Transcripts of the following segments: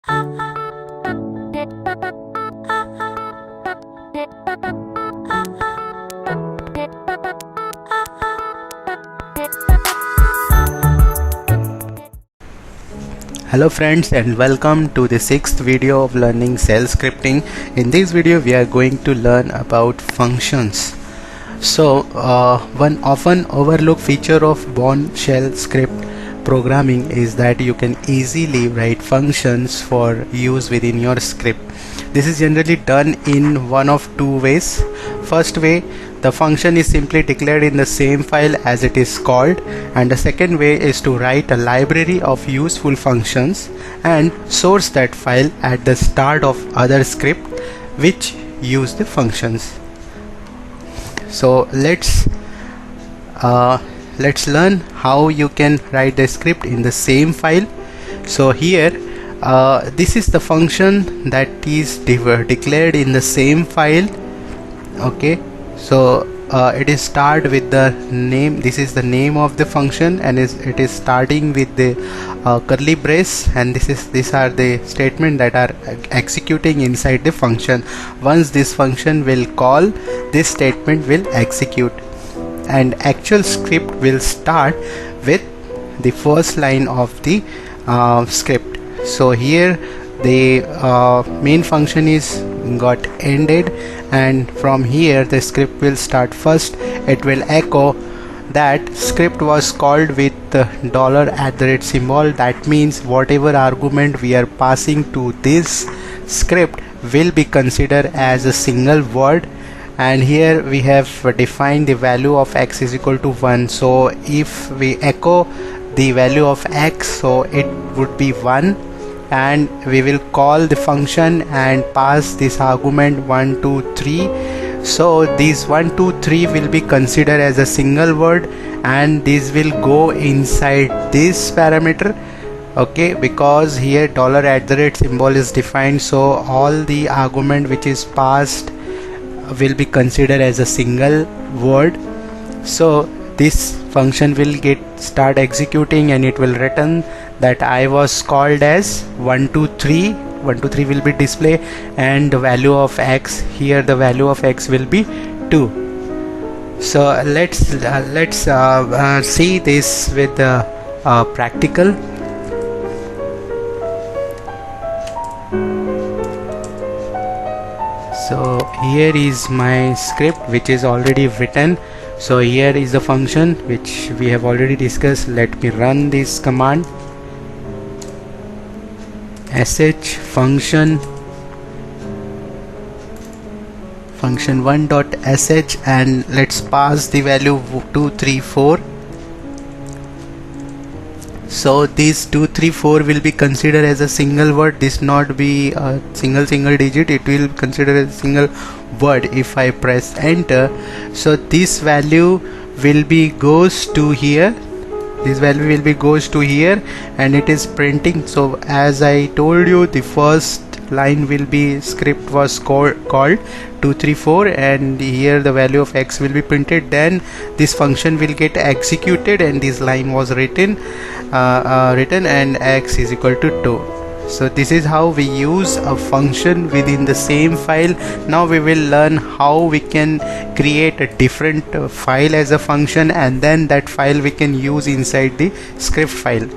Hello friends, and welcome to the sixth video of learning shell scripting. In this video we are going to learn about functions. So one often overlooked feature of Bourne shell script programming is that you can easily write functions for use within your script. This is generally done in one of two ways. First way, the function is simply declared in the same file as it is called, and the second way is to write a library of useful functions and source that file at the start of other script which use the functions. So let's learn how you can write the script in the same file. So here this is the function that is declared in the same file. Okay, so it is start with the name. This is the name of the function, and it is starting with the curly brace, and these are the statements that are executing inside the function. Once this function will call, this statement will execute, and actual script will start with the first line of the script. So here the main function is got ended, and from here the script will start. First it will echo that script was called with the $@ symbol. That means whatever argument we are passing to this script will be considered as a single word, and here we have defined the value of x is equal to 1. So if we echo the value of x, so it would be 1, and we will call the function and pass this argument 1 2 3. So these 1 2 3 will be considered as a single word, and this will go inside this parameter. Okay, because here $@ symbol is defined, so all the argument which is passed will be considered as a single word. So this function will start executing, and it will return that I was called as 1 2 3. 1 2 3 will be displayed, and the value of x, here the value of x will be 2. So let's see this with the practical. So here is my script which is already written. So here is the function which we have already discussed. Let me run this command: sh function 1.sh, and let's pass the value 2 3 4. So this 2 3 4 will be considered as a single word. This not be a single digit, it will consider as a single word if I press enter. So this value will be goes to here. This value will be goes to here, and it is printing. So as I told you, the first line will be script was called 2 3 4, and here the value of x will be printed. Then this function will get executed, and this line was written and x is equal to 2. So this is how we use a function within the same file. Now we will learn how we can create a different file as a function, and then that file we can use inside the script file.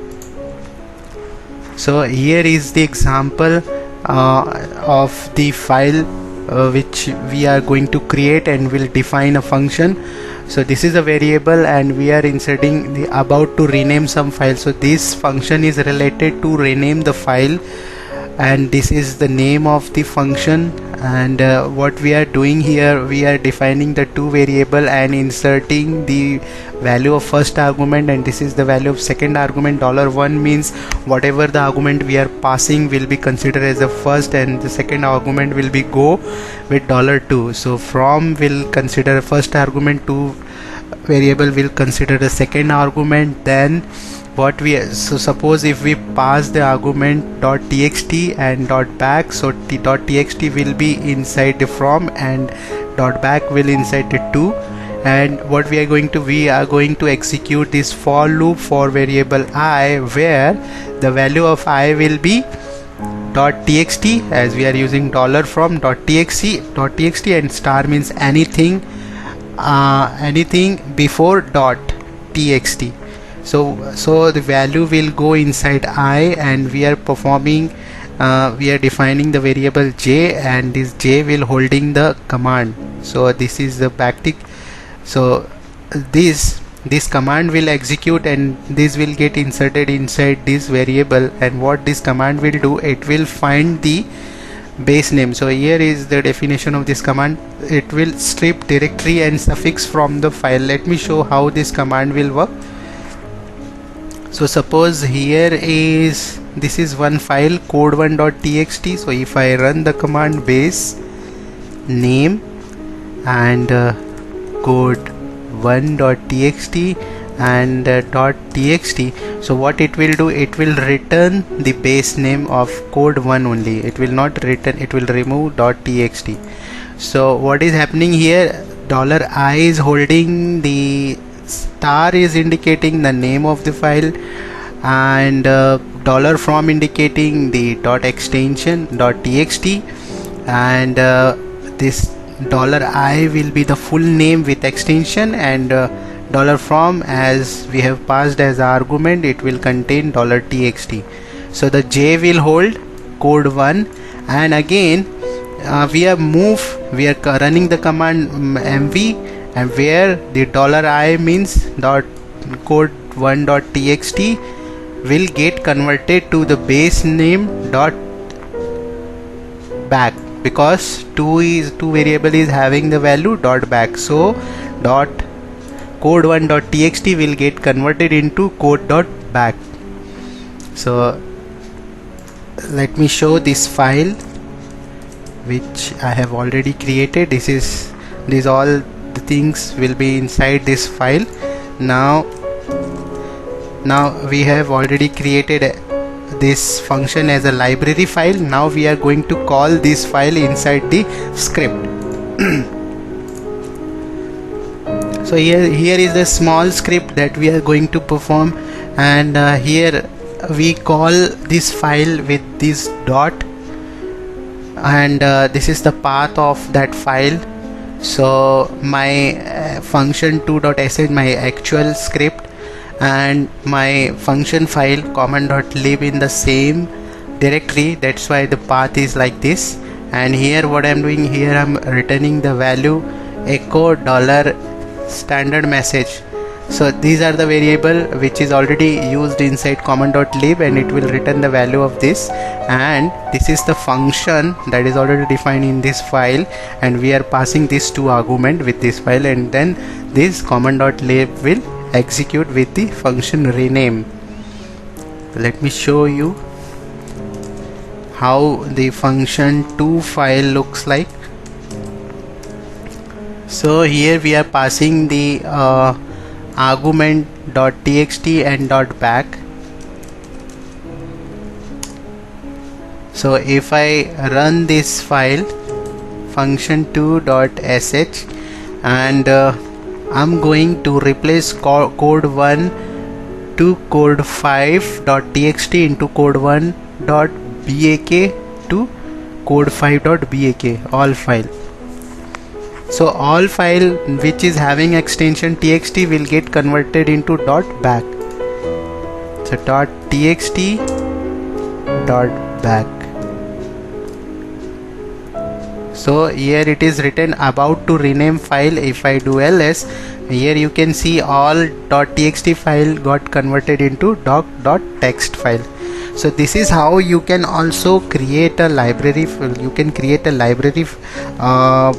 So here is the example of the file which we are going to create, and will define a function. So this is a variable, and we are inserting about to rename some file. So this function is related to rename the file, and this is the name of the function. And what we are doing here, we are defining the two variable and inserting the value of first argument, and this is the value of second argument. $1 means whatever the argument we are passing will be considered as the first, and the second argument will be go with $2. So from will consider first argument, to variable will consider the second argument. Then what we so suppose if we pass the argument .txt and .back, so .txt will be inside the from, and .back will inside the to. And what we are going to execute this for loop for variable I, where the value of I will be .txt, as we are using dollar from .txt, and star means anything before .txt. So the value will go inside I, and we are performing we are defining the variable j, and this j will holding the command. So this is the backtick. So this command will execute, and this will get inserted inside this variable, and what this command will do, it will find the base name. So here is the definition of this command. It will strip directory and suffix from the file. Let me show how this command will work. So suppose this is one file, code1.txt. so if I run the command base name and code1.txt and .txt, so what it will do, it will return the base name of code1 only. It will not return, it will remove .txt. So what is happening here, $I is holding the star is indicating the name of the file, and dollar from indicating the extension .txt, and this $I will be the full name with extension, and dollar from, as we have passed as argument, it will contain $txt. So the j will hold code1, and again we are running the command mv, and where the $I means code1.txt will get converted to the base name back, because two variable is having the value back. So code1.txt will get converted into code.back. So let me show this file which I have already created. This all the things will be inside this file. Now we have already created this function as a library file. Now we are going to call this file inside the script. So here is the small script that we are going to perform, and here we call this file with this dot, and this is the path of that file. So my function2.sh, my actual script, and my function file command.lib in the same directory. That's why the path is like this. And here what I'm doing, here I'm returning the value echo $standard message. So these are the variable which is already used inside command.lib, and it will return the value of this, and this is the function that is already defined in this file, and we are passing these two argument with this file, and then this command.lib will execute with the function rename. Let me show you how the function2 file looks like. So here we are passing the argument .txt and .back. So if I run this file function2.sh, and I'm going to replace code1 to code5.txt into code1.bak to code5.bak, all file. So all file which is having extension txt will get converted into .back. So .txt .back. So here it is written about to rename file. If I do ls, here you can see all .txt file got converted into .text file. So this is how you can also create a library. You can create a library file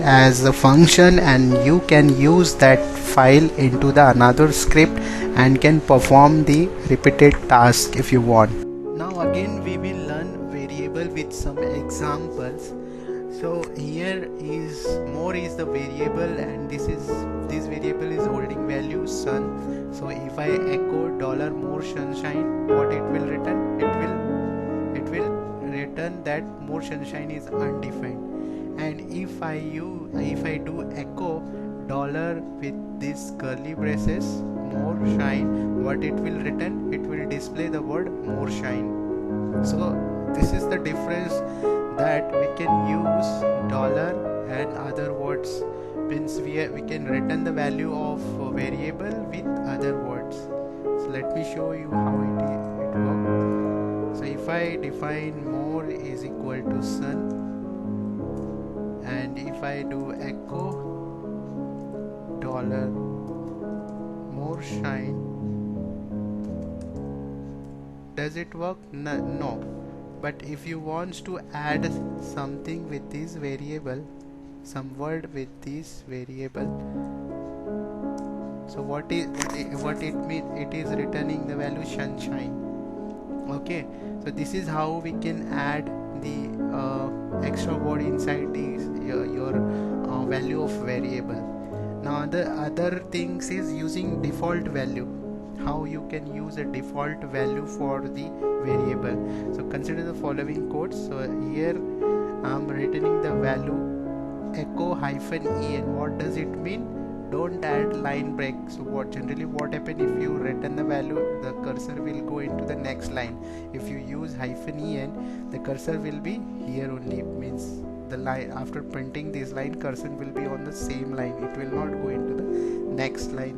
as a function, and you can use that file into the another script and can perform the repeated task if you want. Now again we will learn variable with some examples. So here is the variable, and this variable is holding value sun. So if I echo $more sunshine, what it will return? It will return that more sunshine is undefined. And if I do echo dollar with this curly braces more shine, what it will return? It will display the word more shine. So this is the difference, that we can use dollar and other words, means we can return the value of variable with other words. So let me show you how it works. So if I define more is equal to sun, and if I do echo dollar more shine, does it work? No. But if you want to add something with this variable, some word with this variable, so what it means, it is returning the value sunshine. Okay, so this is how we can add the extra word inside your value of variable. Now the other things is using default value, how you can use a default value for the variable. So consider the following code. So here I'm returning the value echo -en. What does it mean? Don't add line break. So what happen, if you return the value, the cursor will go into the next line. If you use -en, the cursor will be here only, means the line after printing this line, cursor will be on the same line, it will not go into the next line.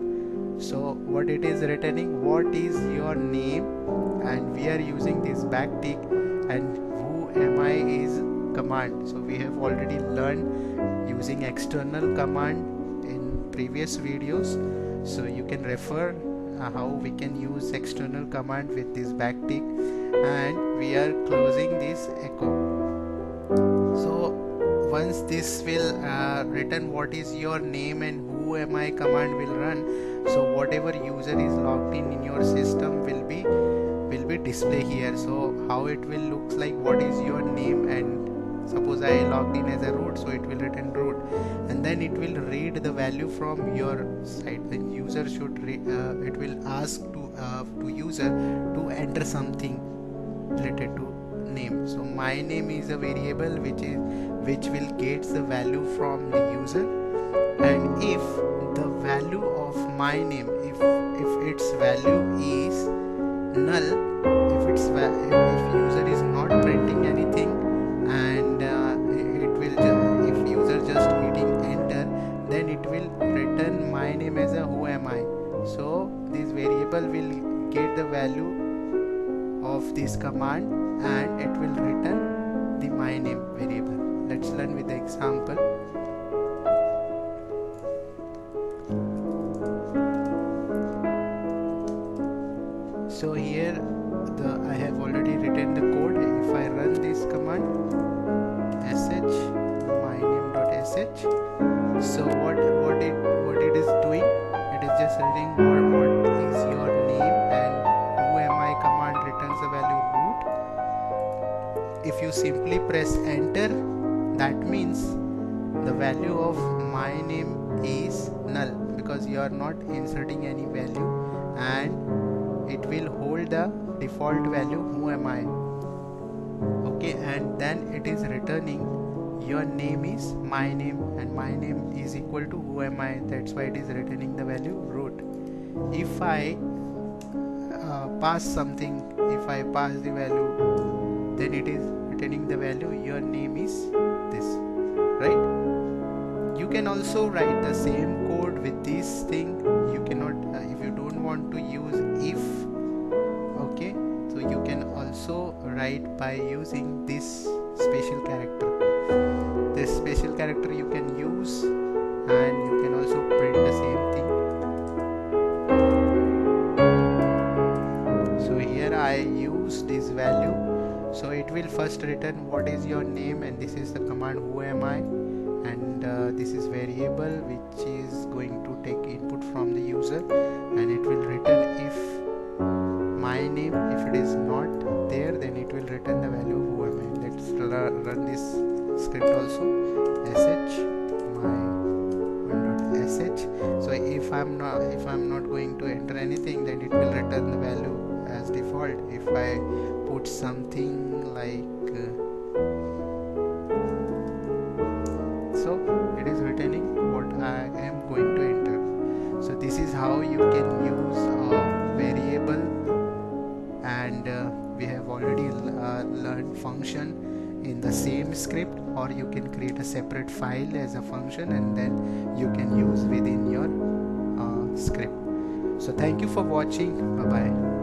So what it is returning, what is your name, and we are using this backtick, and who am I is command. So we have already learned using external command in previous videos, so you can refer how we can use external command with this backtick, and we are closing this echo. So once this will return what is your name and who am I command will run, so whatever user is logged in your system will be display here. So how it will looks like, what is your name, and suppose I logged in as a root, so it will return root, and then it will read the value from your side. The user should it will ask to user to enter something related to name. So my name is a variable which will get the value from the user, and if the value of my name, if its value is null, if user is not printing anything, and if user just hitting enter, then it will return my name as a who am I. So this variable will get the value of this command, and it will return the my name variable. Let's learn with the example. So here I have already written the code. If I run this command sh myname.sh, so what it is doing, it is just reading what is your name, and who am I command returns the value root. If you simply press enter, that means the value of my name is null, because you are not inserting any value, and it will hold the default value who am I. Okay, and then it is returning your name is my name, and my name is equal to who am I. That's why it is returning the value root. If I pass something, if I pass the value, then it is returning the value your name is this, right? You can also write the same code with this thing. You cannot if you don't want to use if, okay, so you can also write by using this special character. This special character you can use, and you can also print the same thing. So here I use this value, so it will first return what is your name, and this is the command who am I, and this is variable which is going to take input from the user, and it will return if my name, if it is not there, then it will return the value who am I. Let's run this script also. sh my.sh. So if I'm not going to enter anything, then it will return the value as default. If I put something like so it is returning what I am going to enter. So this is how you can use a variable, and we have already learned function in the same script, or you can create a separate file as a function and then you can use within your script. So thank you for watching. Bye bye.